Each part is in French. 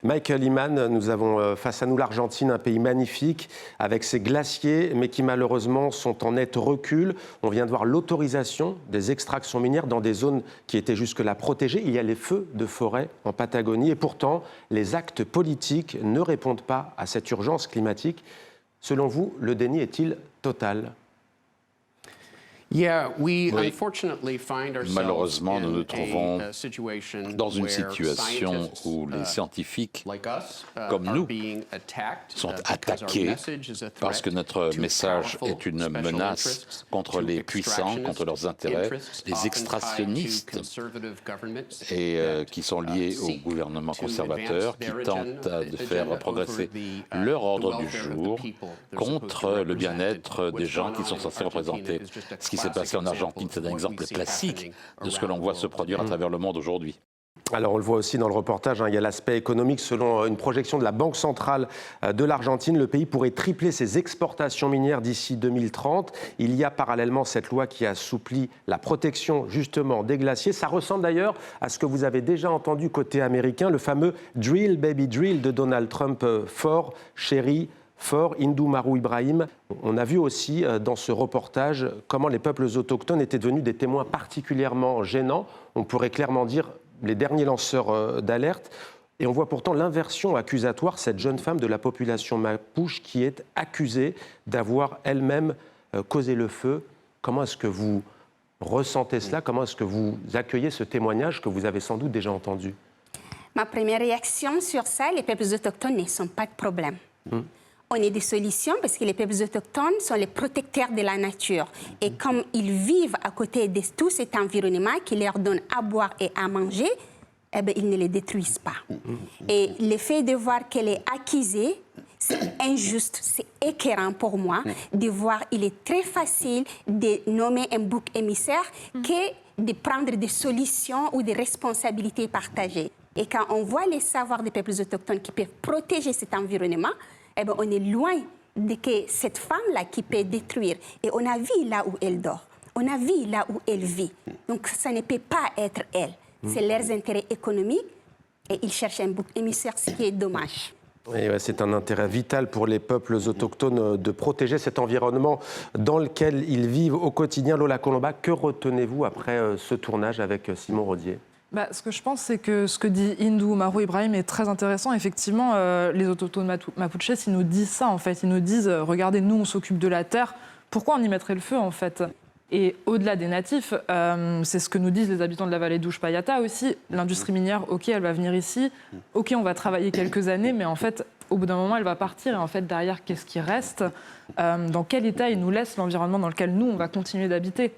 Michael Iman, nous avons face à nous l'Argentine, un pays magnifique avec ses glaciers, mais qui malheureusement sont en net recul. On vient de voir l'autorisation des extractions minières dans des zones qui étaient jusque-là protégées. Il y a les feux de forêt en Patagonie et pourtant, les actes politiques ne répondent pas à cette urgence climatique. Selon vous, le déni est-il total ? Oui. Malheureusement, nous nous trouvons dans une situation où les scientifiques, comme nous, sont attaqués parce que notre message est une menace contre les puissants, contre leurs intérêts, les extractionnistes, et qui sont liés au gouvernement conservateur, qui tentent de faire progresser leur ordre du jour contre le bien-être des gens qui sont censés représenter. Ce qui s'est passé en Argentine, c'est un exemple classique de ce que l'on voit se produire à travers le monde aujourd'hui. Alors on le voit aussi dans le reportage, il y a l'aspect économique. Selon une projection de la Banque centrale de l'Argentine, le pays pourrait tripler ses exportations minières d'ici 2030. Il y a parallèlement cette loi qui assouplit la protection justement des glaciers. Ça ressemble d'ailleurs à ce que vous avez déjà entendu côté américain, le fameux « Drill Baby Drill » de Donald Trump, fort, chéri, fort, Hindou Marou Ibrahim. On a vu aussi dans ce reportage comment les peuples autochtones étaient devenus des témoins particulièrement gênants. On pourrait clairement dire les derniers lanceurs d'alerte. Et on voit pourtant l'inversion accusatoire, cette jeune femme de la population mapuche qui est accusée d'avoir elle-même causé le feu. Comment est-ce que vous ressentez cela? Comment est-ce que vous accueillez ce témoignage que vous avez sans doute déjà entendu? Ma première réaction sur ça, les peuples autochtones ne sont pas de problème. On a des solutions parce que les peuples autochtones sont les protecteurs de la nature. Et comme ils vivent à côté de tout cet environnement qui leur donne à boire et à manger, eh bien, ils ne les détruisent pas. Et le fait de voir qu'elle est accusée, c'est injuste, c'est écœurant pour moi de voir qu'il est très facile de nommer un bouc émissaire que de prendre des solutions ou des responsabilités partagées. Et quand on voit les savoirs des peuples autochtones qui peuvent protéger cet environnement, eh bien, on est loin de que cette femme-là qui peut détruire. Et on a vu là où elle dort, on a vu là où elle vit. Donc ça ne peut pas être elle. C'est leurs intérêts économiques et ils cherchent un bouc émissaire, ce qui est dommage. C'est un intérêt vital pour les peuples autochtones de protéger cet environnement dans lequel ils vivent au quotidien. Lola Colomba, que retenez-vous après ce tournage avec Simon Rodier? Ce que je pense, c'est que ce que dit Hindou Marou Ibrahim est très intéressant. Effectivement, les autochtones mapuches, ils nous disent ça, en fait. Ils nous disent, regardez, nous, on s'occupe de la terre. Pourquoi on y mettrait le feu, en fait? Et au-delà des natifs, c'est ce que nous disent les habitants de la vallée d'Uspallata aussi. L'industrie minière, OK, elle va venir ici. OK, on va travailler quelques années, mais en fait, au bout d'un moment, elle va partir. Et en fait, derrière, qu'est-ce qui reste? Dans quel état il nous laisse l'environnement dans lequel nous, on va continuer d'habiter?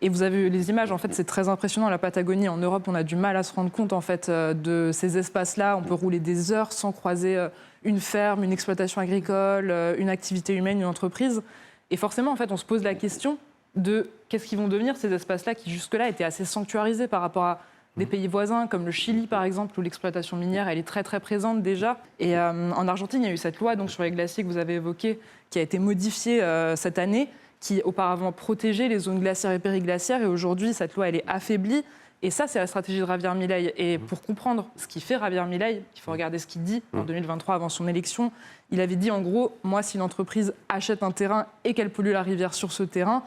Et vous avez eu les images, en fait, c'est très impressionnant. La Patagonie, en Europe, on a du mal à se rendre compte, en fait, de ces espaces-là. On peut rouler des heures sans croiser une ferme, une exploitation agricole, une activité humaine, une entreprise. Et forcément, en fait, on se pose la question de qu'est-ce qu'ils vont devenir, ces espaces-là, qui jusque-là étaient assez sanctuarisés par rapport à des pays voisins, comme le Chili, par exemple, où l'exploitation minière, elle est très, très présente déjà. Et en Argentine, il y a eu cette loi donc, sur les glaciers que vous avez évoquée, qui a été modifiée cette année, qui auparavant protégeait les zones glaciaires et périglaciaires. Et aujourd'hui, cette loi, elle est affaiblie. Et ça, c'est la stratégie de Javier Milei. Et pour comprendre ce qu'il fait, Javier Milei, il faut regarder ce qu'il dit en 2023, avant son élection. Il avait dit, en gros, moi, si une entreprise achète un terrain et qu'elle pollue la rivière sur ce terrain,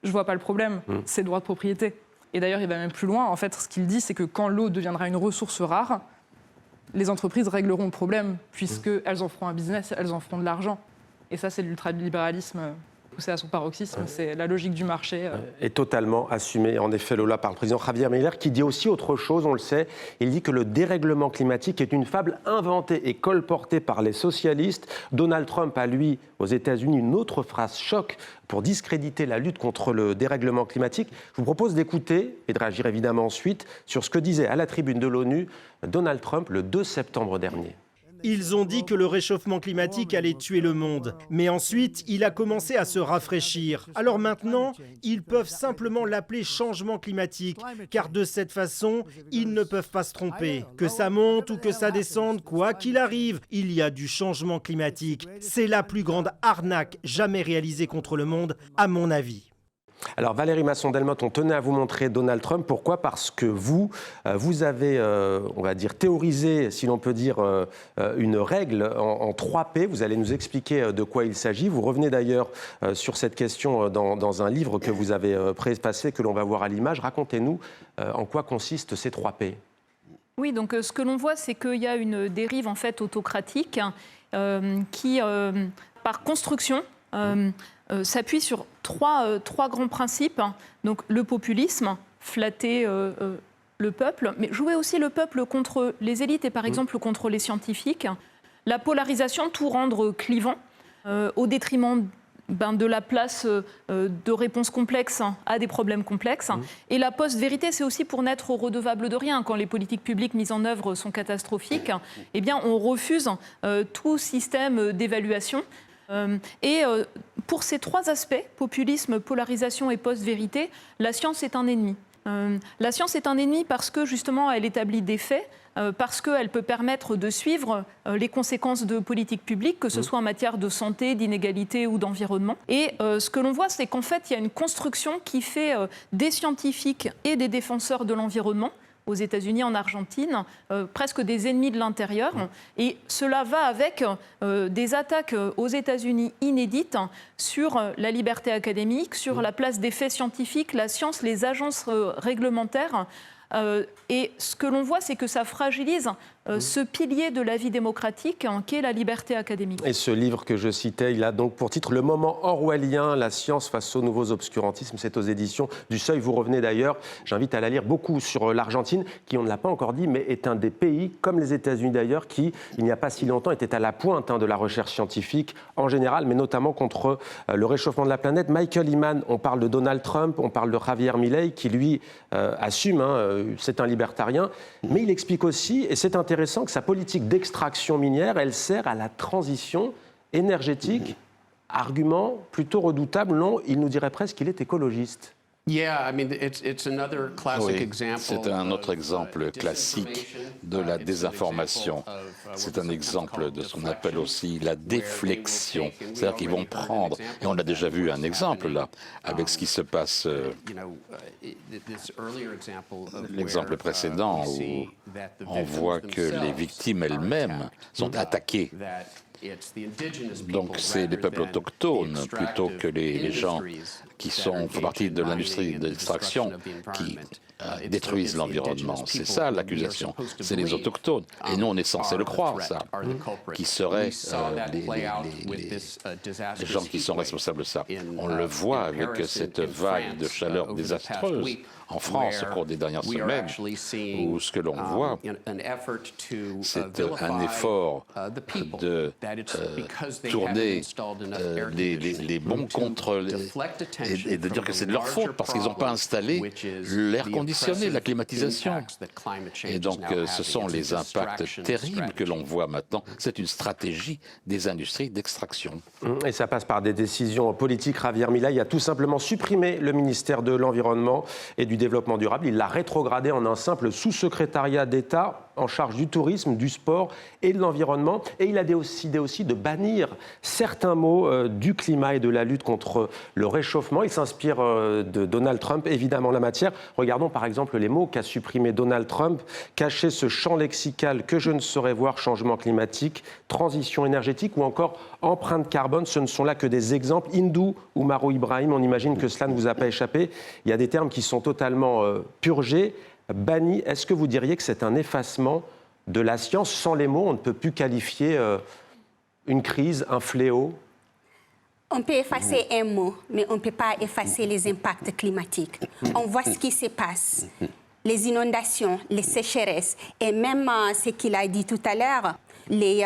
je ne vois pas le problème. C'est le droit de propriété. Et d'ailleurs, il va même plus loin. En fait, ce qu'il dit, c'est que quand l'eau deviendra une ressource rare, les entreprises régleront le problème, puisqu'elles en feront un business, elles en feront de l'argent. Et ça, c'est l'ultralibéralisme poussé à son paroxysme, c'est la logique du marché. Et totalement assumé, en effet, Lola, par le président Javier Milei, qui dit aussi autre chose, on le sait. Il dit que le dérèglement climatique est une fable inventée et colportée par les socialistes. Donald Trump a, lui, aux États-Unis, une autre phrase choc pour discréditer la lutte contre le dérèglement climatique. Je vous propose d'écouter, et de réagir évidemment ensuite, sur ce que disait à la tribune de l'ONU Donald Trump le 2 septembre dernier. Ils ont dit que le réchauffement climatique allait tuer le monde. Mais ensuite, il a commencé à se rafraîchir. Alors maintenant, ils peuvent simplement l'appeler changement climatique, car de cette façon, ils ne peuvent pas se tromper. Que ça monte ou que ça descende, quoi qu'il arrive, il y a du changement climatique. C'est la plus grande arnaque jamais réalisée contre le monde, à mon avis. Alors Valérie Masson-Delmotte, on tenait à vous montrer Donald Trump. Pourquoi ? Parce que vous avez, on va dire, théorisé, si l'on peut dire, une règle en 3 P. Vous allez nous expliquer de quoi il s'agit. Vous revenez d'ailleurs sur cette question dans un livre que vous avez préfacé, que l'on va voir à l'image. Racontez-nous en quoi consistent ces 3 P. Oui, donc ce que l'on voit, c'est qu'il y a une dérive en fait autocratique qui, par construction, s'appuie sur trois grands principes. Donc le populisme, flatter le peuple, mais jouer aussi le peuple contre les élites et par exemple contre les scientifiques. La polarisation, tout rendre clivant, au détriment de la place de réponses complexes à des problèmes complexes. Et la post-vérité, c'est aussi pour n'être redevable de rien. Quand les politiques publiques mises en œuvre sont catastrophiques, eh bien, on refuse tout système d'évaluation. Et pour ces 3 aspects, populisme, polarisation et post-vérité, la science est un ennemi. La science est un ennemi parce que justement elle établit des faits, parce qu'elle peut permettre de suivre les conséquences de politiques publiques, que ce soit en matière de santé, d'inégalité ou d'environnement. Et ce que l'on voit, c'est qu'en fait, il y a une construction qui fait des scientifiques et des défenseurs de l'environnement, aux États-Unis, en Argentine, presque des ennemis de l'intérieur. Et cela va avec des attaques aux États-Unis inédites sur la liberté académique, sur la place des faits scientifiques, la science, les agences réglementaires. Et ce que l'on voit, c'est que ça fragilise ce pilier de la vie démocratique qu'est la liberté académique. Et ce livre que je citais, il a donc pour titre « Le moment orwellien, la science face aux nouveaux obscurantismes ». C'est aux éditions du Seuil. Vous revenez d'ailleurs, j'invite à la lire, beaucoup sur l'Argentine, qui, on ne l'a pas encore dit, mais est un des pays, comme les États-Unis d'ailleurs, qui, il n'y a pas si longtemps, était à la pointe de la recherche scientifique en général, mais notamment contre le réchauffement de la planète. Michael Iman, on parle de Donald Trump, on parle de Javier Milei, qui lui assume, c'est un libertarien, mais il explique aussi, et c'est intéressant, que sa politique d'extraction minière, elle sert à la transition énergétique. Argument plutôt redoutable, non, il nous dirait presque qu'il est écologiste. Oui, c'est un autre exemple classique de la désinformation. C'est un exemple de ce qu'on appelle aussi la déflexion. C'est-à-dire qu'ils vont prendre, et on a déjà vu un exemple là, avec ce qui se passe, l'exemple précédent, où on voit que les victimes elles-mêmes sont attaquées. Donc c'est les peuples autochtones plutôt que les gens qui font partie de l'industrie de l'extraction qui détruisent l'environnement. C'est ça l'accusation, c'est les autochtones. Et nous on est censé le croire ça, qui seraient les gens qui sont responsables de ça. On le voit avec cette vague de chaleur désastreuse en France au cours des dernières semaines, où ce que l'on voit, c'est un effort de tourner les bons contre et de dire que c'est de leur faute parce qu'ils n'ont pas installé l'air conditionné, la climatisation. Et donc ce sont les impacts terribles que l'on voit maintenant. C'est une stratégie des industries d'extraction. Et ça passe par des décisions politiques. Javier Milei a tout simplement supprimé le ministère de l'Environnement et du Développement durable. Il l'a rétrogradé en un simple sous-secrétariat d'État en charge du tourisme, du sport et de l'environnement. Et il a décidé aussi de bannir certains mots du climat et de la lutte contre le réchauffement. Il s'inspire de Donald Trump, évidemment, en la matière. Regardons par exemple les mots qu'a supprimé Donald Trump. Cacher ce champ lexical que je ne saurais voir, changement climatique, transition énergétique ou encore empreinte carbone. Ce ne sont là que des exemples. Hindou ou Marou Ibrahim, on imagine que cela ne vous a pas échappé. Il y a des termes qui sont totalement purgés, bannis. Est-ce que vous diriez que c'est un effacement de la science? Sans les mots, on ne peut plus qualifier une crise, un fléau? On peut effacer un mot, mais on ne peut pas effacer les impacts climatiques. On voit ce qui se passe. Les inondations, les sécheresses et même ce qu'il a dit tout à l'heure, les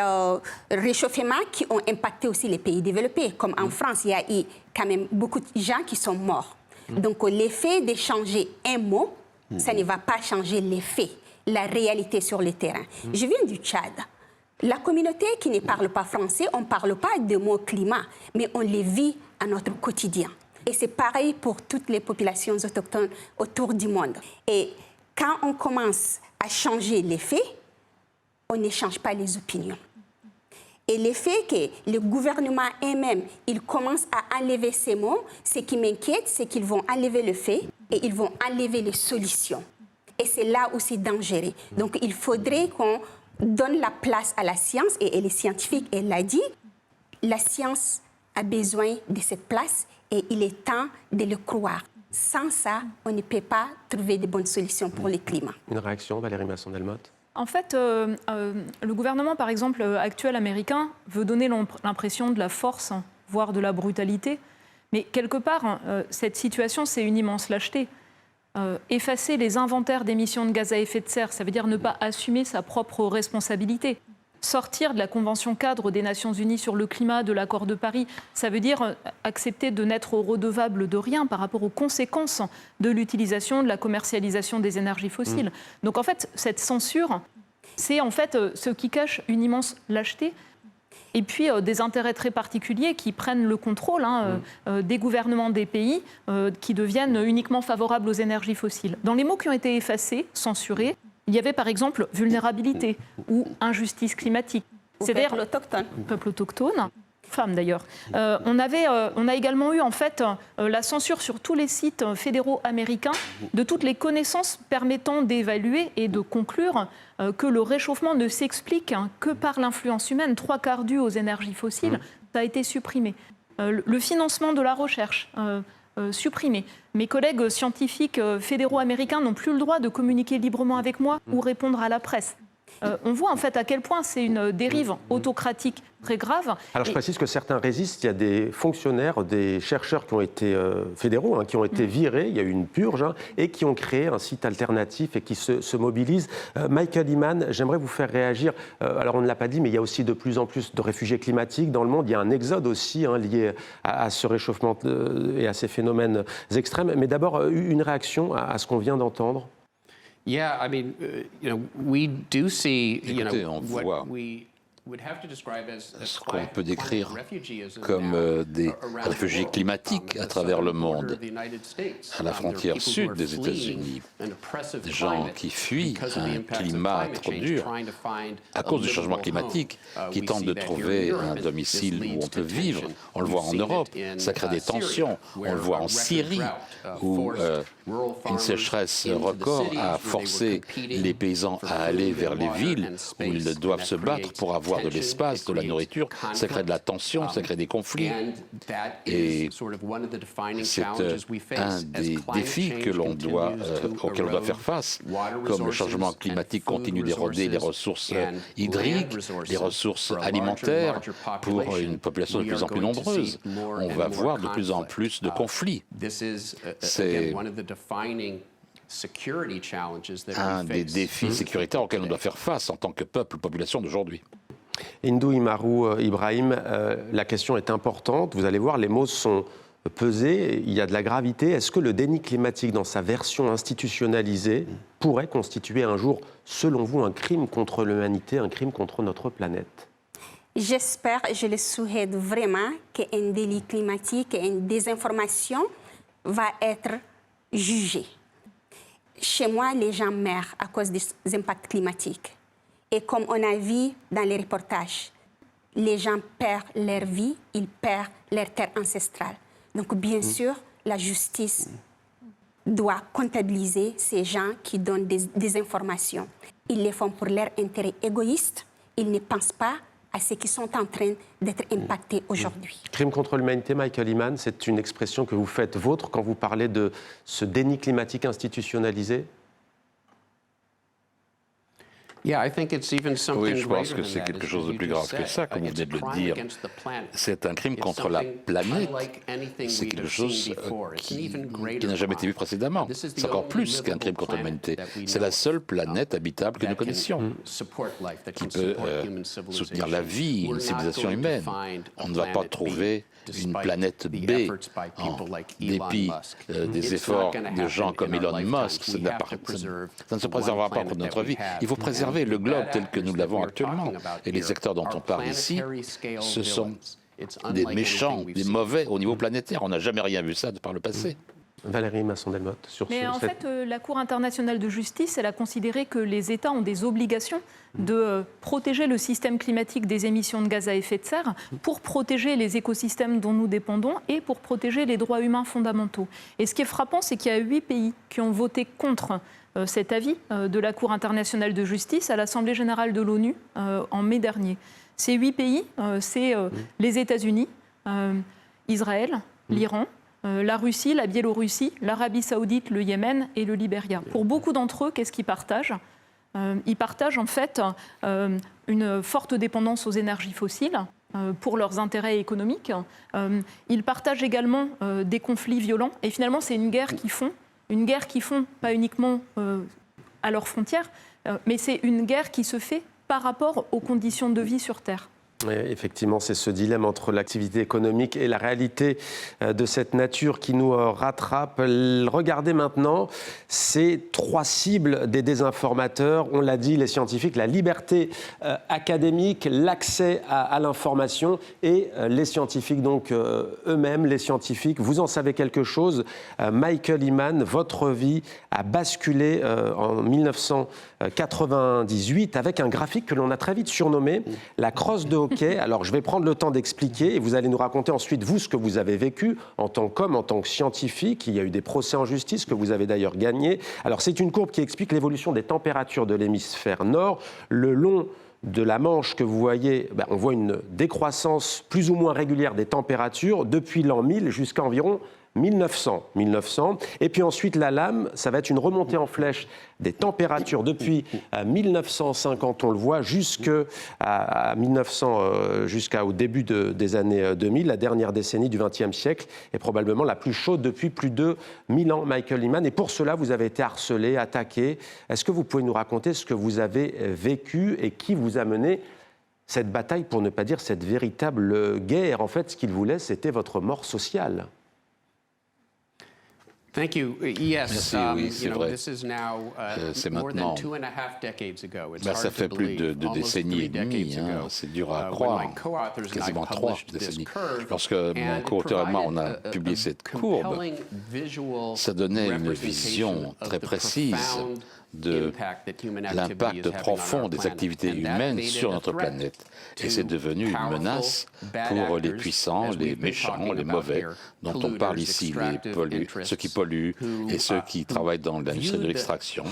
réchauffements qui ont impacté aussi les pays développés. Comme en France, il y a eu quand même beaucoup de gens qui sont morts. Donc l'effet de changer un mot, ça ne va pas changer l'effet, la réalité sur le terrain. Je viens du Tchad. La communauté qui ne parle pas français, on ne parle pas de mots climat, mais on les vit à notre quotidien. Et c'est pareil pour toutes les populations autochtones autour du monde. Et quand on commence à changer les faits, on ne change pas les opinions. Et le fait que le gouvernement eux-mêmes, ils commencent à enlever ces mots, ce qui m'inquiète, c'est qu'ils vont enlever le fait et ils vont enlever les solutions. Et c'est là où c'est dangereux. Donc, il faudrait qu'on donne la place à la science, et les scientifiques, elle l'a dit, la science a besoin de cette place et il est temps de le croire. Sans ça, on ne peut pas trouver de bonnes solutions pour le climat. Une réaction, Valérie Masson-Delmotte? En fait, le gouvernement, par exemple, actuel américain, veut donner l'impression de la force, voire de la brutalité. Mais quelque part, cette situation, c'est une immense lâcheté. Effacer les inventaires d'émissions de gaz à effet de serre, ça veut dire ne pas assumer sa propre responsabilité. Sortir de la Convention cadre des Nations Unies sur le climat, de l'accord de Paris, ça veut dire accepter de n'être redevable de rien par rapport aux conséquences de l'utilisation, de la commercialisation des énergies fossiles. Donc en fait, cette censure, c'est en fait ce qui cache une immense lâcheté. Et puis des intérêts très particuliers qui prennent le contrôle des gouvernements des pays qui deviennent uniquement favorables aux énergies fossiles. Dans les mots qui ont été effacés, censurés, il y avait par exemple vulnérabilité ou injustice climatique. C'est-à-dire peuple autochtone, femmes d'ailleurs. On a également eu en fait la censure sur tous les sites fédéraux américains de toutes les connaissances permettant d'évaluer et de conclure que le réchauffement ne s'explique que par l'influence humaine, 3/4 dû aux énergies fossiles. Ça a été supprimé. Le financement de la recherche, supprimé. Mes collègues scientifiques fédéraux américains n'ont plus le droit de communiquer librement avec moi ou répondre à la presse. On voit en fait à quel point c'est une dérive autocratique très grave. Alors je précise que certains résistent. Il y a des fonctionnaires, des chercheurs qui ont été fédéraux, qui ont été virés. Il y a eu une purge et qui ont créé un site alternatif et qui se mobilisent. Michael Eman, j'aimerais vous faire réagir. Alors on ne l'a pas dit, mais il y a aussi de plus en plus de réfugiés climatiques dans le monde. Il y a un exode aussi lié à ce réchauffement et à ces phénomènes extrêmes. Mais d'abord, une réaction à ce qu'on vient d'entendre. Yeah, I mean, we do see, Écoutez, on voit ce qu'on peut décrire comme des réfugiés climatiques à travers le monde, à la frontière sud des États-Unis, des gens qui fuient un climat trop dur à cause du changement climatique, qui tentent de trouver un domicile où on peut vivre. On le voit en Europe, ça crée des tensions. On le voit en Syrie, où une sécheresse record a forcé les paysans à aller vers les villes où ils doivent se battre pour avoir de l'espace, de la nourriture. Ça crée de la tension, ça crée des conflits. Et c'est un des défis auxquels on doit faire face. Comme le changement climatique continue d'éroder les ressources hydriques, les ressources alimentaires pour une population de plus en plus nombreuse, on va voir de plus en plus de conflits. C'est un des défis sécuritaires auxquels on doit faire face en tant que peuple, population d'aujourd'hui. Hindou Imarou Ibrahim, la question est importante. Vous allez voir, les mots sont pesés, il y a de la gravité. Est-ce que le déni climatique, dans sa version institutionnalisée, pourrait constituer un jour, selon vous, un crime contre l'humanité, un crime contre notre planète? J'espère, je le souhaite vraiment, qu'un délit climatique et une désinformation va être jugé. Chez moi, les gens meurent à cause des impacts climatiques. Et comme on a vu dans les reportages, les gens perdent leur vie, ils perdent leur terre ancestrale. Donc, bien sûr, la justice doit comptabiliser ces gens qui donnent des informations. Ils le font pour leur intérêt égoïste. Ils ne pensent pas à ceux qui sont en train d'être impactés aujourd'hui. Crime contre l'humanité, Michael Eman, c'est une expression que vous faites vôtre quand vous parlez de ce déni climatique institutionnalisé? Oui, je pense que c'est quelque chose de plus grave que ça, comme vous venez de le dire. C'est un crime contre la planète. C'est quelque chose qui n'a jamais été vu précédemment. C'est encore plus qu'un crime contre l'humanité. C'est la seule planète habitable que nous connaissions, qui peut soutenir la vie, une civilisation humaine. On ne va pas trouver une planète B en dépit des efforts de gens comme Elon Musk. Ça ne se préservera pas pour notre vie. Il faut préserver le globe tel que nous l'avons actuellement. Et les secteurs dont on parle ici, ce sont des méchants, des mauvais au niveau planétaire. On n'a jamais rien vu ça par le passé. Valérie Masson-Delmotte, sur Mais en fait, la Cour internationale de justice, elle a considéré que les États ont des obligations de protéger le système climatique des émissions de gaz à effet de serre pour protéger les écosystèmes dont nous dépendons et pour protéger les droits humains fondamentaux. Et ce qui est frappant, c'est qu'il y a 8 pays qui ont voté contre cet avis de la Cour internationale de justice à l'Assemblée générale de l'ONU en mai dernier. Ces 8 pays, c'est les États-Unis, Israël, l'Iran, la Russie, la Biélorussie, l'Arabie saoudite, le Yémen et le Libéria. Pour beaucoup d'entre eux, qu'est-ce qu'ils partagent ? Ils partagent en fait une forte dépendance aux énergies fossiles pour leurs intérêts économiques. Ils partagent également des conflits violents. Et finalement, c'est une guerre qu'ils font pas uniquement à leurs frontières, mais c'est une guerre qui se fait par rapport aux conditions de vie sur Terre. Effectivement, c'est ce dilemme entre l'activité économique et la réalité de cette nature qui nous rattrape. Regardez maintenant ces 3 cibles des désinformateurs. On l'a dit, les scientifiques, la liberté académique, l'accès à l'information et les scientifiques, donc eux-mêmes, les scientifiques. Vous en savez quelque chose. Michael Eman, votre vie a basculé en 1998 avec un graphique que l'on a très vite surnommé la crosse de hockey. Alors, je vais prendre le temps d'expliquer et vous allez nous raconter ensuite, vous, ce que vous avez vécu en tant qu'homme, en tant que scientifique. Il y a eu des procès en justice que vous avez d'ailleurs gagnés. Alors, c'est une courbe qui explique l'évolution des températures de l'hémisphère nord. Le long de la Manche que vous voyez, on voit une décroissance plus ou moins régulière des températures depuis l'an 1000 jusqu'à environ 1900. Et puis ensuite, la lame, ça va être une remontée en flèche des températures depuis 1950, on le voit, jusqu'au début des années 2000, la dernière décennie du XXe siècle, est probablement la plus chaude depuis plus de 1000 ans, Michael Eman. Et pour cela, vous avez été harcelé, attaqué. Est-ce que vous pouvez nous raconter ce que vous avez vécu et qui vous a mené cette bataille, pour ne pas dire cette véritable guerre? En fait, ce qu'il voulait, c'était votre mort sociale. Thank you. Yes, merci, oui, c'est vrai. C'est maintenant. Ça fait plus de décennies et demie. C'est dur à croire. Quasiment 3 décennies. Lorsque mon co-auteur et moi, on a publié cette courbe, ça donnait une vision très précise de l'impact profond des activités humaines sur notre planète. Et c'est devenu une menace pour les puissants, les méchants, les mauvais, dont on parle ici, ceux qui polluent et ceux qui travaillent dans l'industrie de l'extraction,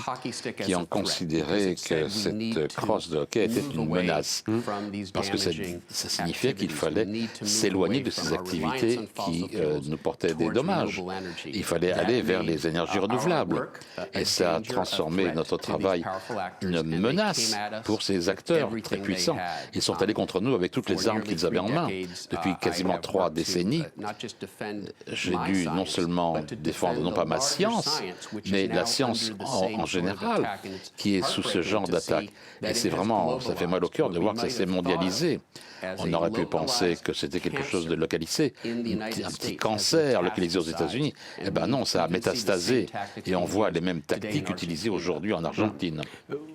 qui ont considéré que cette crosse de hockey était une menace, parce que ça signifiait qu'il fallait s'éloigner de ces activités qui nous portaient des dommages. Il fallait aller vers les énergies renouvelables. Et ça a transformé notre travail une menace pour ces acteurs très puissants. Ils sont allés contre nous avec toutes les armes qu'ils avaient en main. Depuis quasiment 3 décennies, j'ai dû non seulement défendre non pas ma science, mais la science en général, qui est sous ce genre d'attaque. Et c'est vraiment, ça fait mal au cœur de voir que ça s'est mondialisé. On aurait pu penser que c'était quelque chose de localisé, un petit cancer localisé aux États-Unis. Eh bien non, ça a métastasé et on voit les mêmes tactiques utilisées aujourd'hui en Argentine.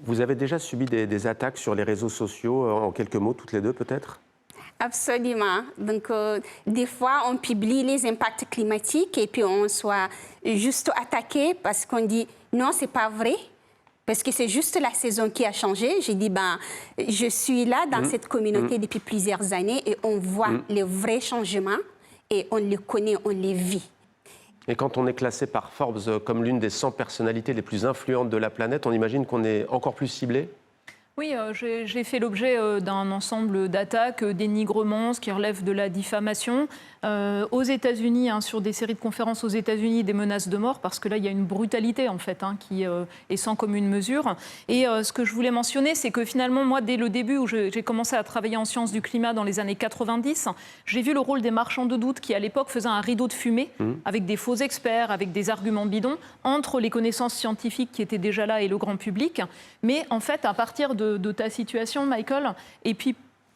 Vous avez déjà subi des attaques sur les réseaux sociaux, en quelques mots, toutes les deux peut-être ? Absolument. Donc, des fois, on publie les impacts climatiques et puis on soit juste attaqué parce qu'on dit non, c'est pas vrai. Parce que c'est juste la saison qui a changé. J'ai dit, je suis là dans cette communauté depuis plusieurs années et on voit les vrais changements et on les connaît, on les vit. Et quand on est classé par Forbes comme l'une des 100 personnalités les plus influentes de la planète, on imagine qu'on est encore plus ciblé ? Oui, j'ai fait l'objet d'un ensemble d'attaques, dénigrements, ce qui relève de la diffamation. Aux États-Unis, sur des séries de conférences aux États-Unis, des menaces de mort, parce que là, il y a une brutalité, en fait, qui est sans commune mesure. Et ce que je voulais mentionner, c'est que finalement, moi, dès le début où j'ai commencé à travailler en sciences du climat dans les années 90, j'ai vu le rôle des marchands de doute qui, à l'époque, faisaient un rideau de fumée avec des faux experts, avec des arguments bidons, entre les connaissances scientifiques qui étaient déjà là et le grand public. Mais en fait, à partir de ta situation, Michael, et puis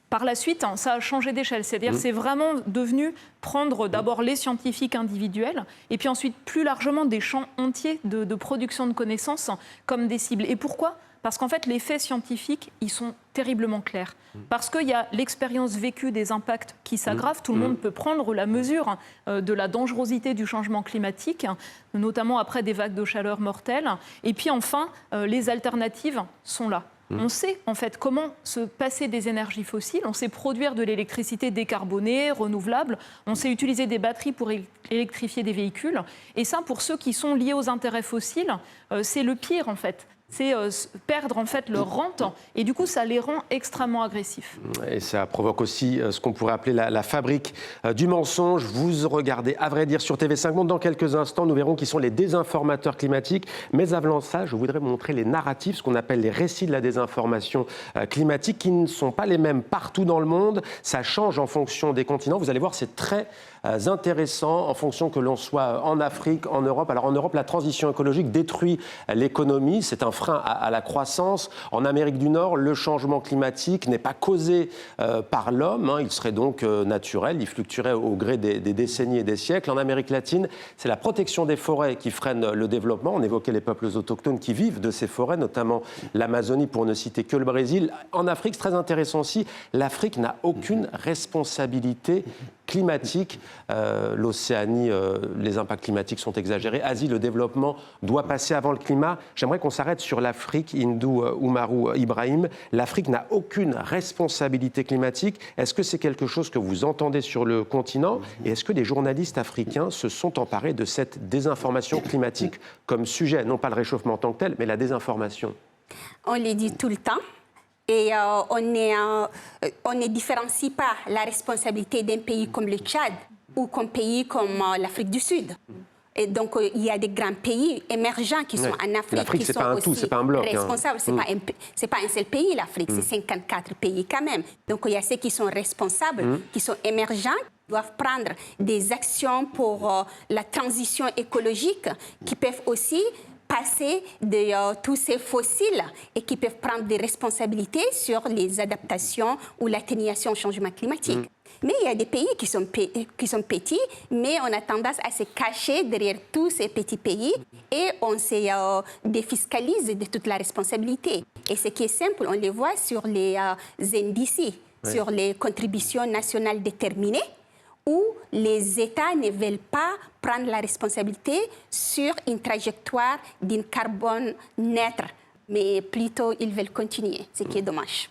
par la suite, ça a changé d'échelle. C'est-à-dire c'est vraiment devenu prendre d'abord les scientifiques individuels et puis ensuite plus largement des champs entiers de production de connaissances comme des cibles. Et pourquoi ? parce qu'en fait, les faits scientifiques, ils sont terriblement clairs. Parce qu'il y a l'expérience vécue des impacts qui s'aggravent. Tout le monde peut prendre la mesure de la dangerosité du changement climatique, notamment après des vagues de chaleur mortelles. Et puis enfin, les alternatives sont là. On sait en fait comment se passer des énergies fossiles, on sait produire de l'électricité décarbonée, renouvelable, on sait utiliser des batteries pour électrifier des véhicules. Et ça, pour ceux qui sont liés aux intérêts fossiles, c'est le pire en fait. C'est perdre en fait leur rente et du coup ça les rend extrêmement agressifs. Et ça provoque aussi ce qu'on pourrait appeler la fabrique du mensonge. Vous regardez À vrai dire sur TV5 Monde. Dans quelques instants, nous verrons qui sont les désinformateurs climatiques. Mais avant ça, je voudrais vous montrer les narratifs, ce qu'on appelle les récits de la désinformation climatique, qui ne sont pas les mêmes partout dans le monde. Ça change en fonction des continents. Vous allez voir, c'est très intéressant en fonction que l'on soit en Afrique, en Europe. Alors en Europe, la transition écologique détruit l'économie, c'est un frein à la croissance. En Amérique du Nord, le changement climatique n'est pas causé par l'homme, il serait donc naturel, il fluctuerait au gré des décennies et des siècles. En Amérique latine, c'est la protection des forêts qui freine le développement. On évoquait les peuples autochtones qui vivent de ces forêts, notamment l'Amazonie, pour ne citer que le Brésil. En Afrique, c'est très intéressant aussi, l'Afrique n'a aucune responsabilité climatique. L'Océanie, les impacts climatiques sont exagérés. Asie, le développement doit passer avant le climat. J'aimerais qu'on s'arrête sur l'Afrique. Hindou Oumarou Ibrahim, l'Afrique n'a aucune responsabilité climatique. Est-ce que c'est quelque chose que vous entendez sur le continent? Et est-ce que les journalistes africains se sont emparés de cette désinformation climatique comme sujet? Non pas le réchauffement en tant que tel, mais la désinformation. On le dit tout le temps. Et on ne différencie pas la responsabilité d'un pays comme le Tchad ou d'un pays comme l'Afrique du Sud. Et donc, il y a des grands pays émergents qui sont en Afrique qui sont aussi responsables. C'est pas un seul pays, l'Afrique, c'est 54 pays quand même. Donc, il y a ceux qui sont responsables, qui sont émergents, qui doivent prendre des actions pour la transition écologique, qui peuvent aussi passer de tous ces fossiles et qui peuvent prendre des responsabilités sur les adaptations ou l'atténuation au changement climatique. Mais il y a des pays qui sont petits, mais on a tendance à se cacher derrière tous ces petits pays et on se défiscalise de toute la responsabilité. Et ce qui est simple, on le voit sur les NDC, sur les contributions nationales déterminées, où les États ne veulent pas prendre la responsabilité sur une trajectoire d'un carbone neutre, mais plutôt ils veulent continuer, ce qui est dommage.